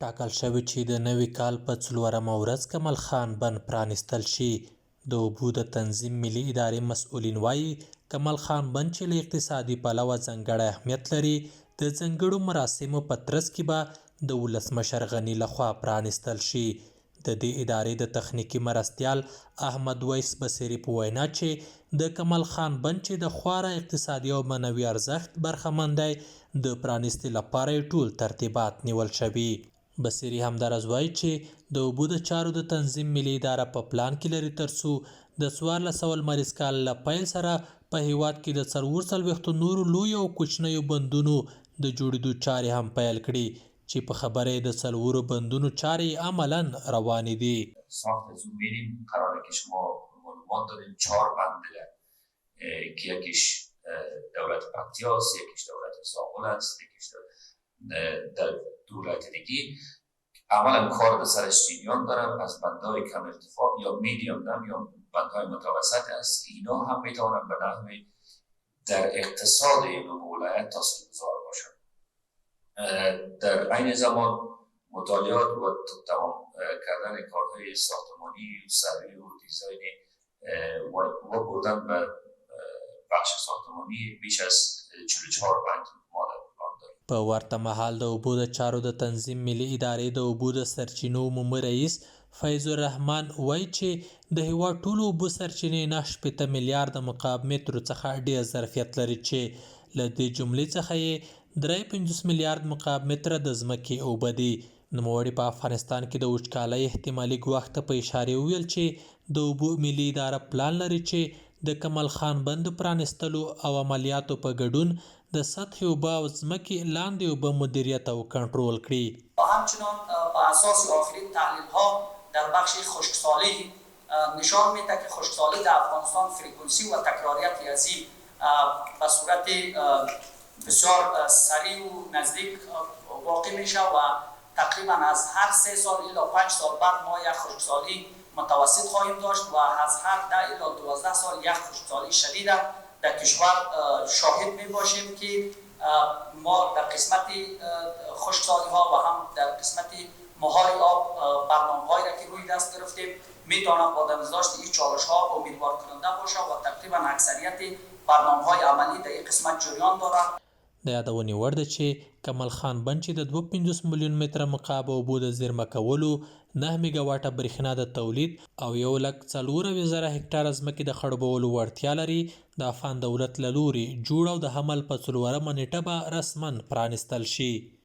ټاکل شوې چې د نوي کال په 4مه ورځ کمال خان بند پرانیستل شي. د اوبو د تنظیم ملي ادارې مسؤلین وایي کمال خان بند چې له اقتصادي پلوه ځانګړی اهمیت لري د ځانګړو مراسمو په ترڅ کې به د ولسمشر غني لخوا پرانیستل شي. د دې ادارې د تخنیکي مرستیال احمد ویس بصري په وینا چې د کمال خان بند چې د خورا اقتصادي او معنوي ارزښت برخمن دی د پرانیستي لپاره ټول ترتیبات نیول شوي. بصري همداراز وایي چې د اوبو د چارو د تنظیم ملي اداره په پلان کې لري ترڅو د 1400 لمریز کال له پیل سره په هیواد کې د 44 نورو لویو او کوچنیو بندونو د جوړېدو چارې هم پیل کړي چې په خبره د 4 بندونو چارې عملاً روانې دي. ساخت از اون میریم قراره که شما معلومات داریم 4 بند دیگر که یکیش دولت پکتیا است، یکیش دولت زابل است، یکیش در دولت دیگه عملا کار به سرش جریان دارن. از بندهای کم ارتفاع یا میدیوم دم یا بندهای متوسط است که اینا هم میتوانن به نحوی در اقتصاد این ولایت تاثیرگذار باشن. در عین زمان مطالعات و تمام کردن کارهای ساختمانی و سروی و دیزاین و بردن به بخش ساختمانی بیش از 44 بند ما در پلان داریم. په ورته مهال د اوبو د چارو د تنظیم ملي ادارې د اوبو د سرچینو عمومي رئیس فیض الرحمن وایي چې د هیواد ټولو اوبو سرچینې 9 میلیارده مکعب مترو څخه ډېر ظرفیت لري چې له دې جملې څخه یې 53 میلیارد مکعب متره د ځمکې اوبه دي. نوموړي په افغانستان کې د وچکالۍ احتمالي ګواښ ته په اشاره وویل چې د اوبو ملي اداره پلان لري چې د کمال خان بند پرانیستلو او عملیاتو په ګډون د سطح اوبه او ځمکې لاندې اوبه مدیریت او کنټرول کړي. همچنان بر اساس آخرین تحلیل‌ها در بخش خشکسالی نشان میده که خشکسالی در افغانستان فرکانسی و تکراریت ریاضی به صورت بسیار سریع و نزدیک واقع میشه و تقریبا از هر 3 سال الی 5 سال بعد ما یک خشکسالی متوسط خواهیم داشت و از هر 10 الی 12 سال یک خشکسالی شدید در کشور شاهد می باشیم که ما در قسمت خشکسالی ها و هم در قسمت مهار آب برنامه هایی را که روی دست گرفتیم میتونه با داشت این چالش ها امیدوار کننده باشه و تقریبا اکثریت برنامه های عملی در این قسمت جریان داره. د یادونې وړ ده چې کمال خان بند چې د 52 میلیون متره مکعب اوبو د زیرمه کولو 9 میګاواټه برېښنا د تولید او 1,40,000 هکټاره ځمکې د خړوبولو وړتیا لري د افغان دولت له لوري جوړ او د حمل په 4مه نیټه به رسماً پرانیستل شي.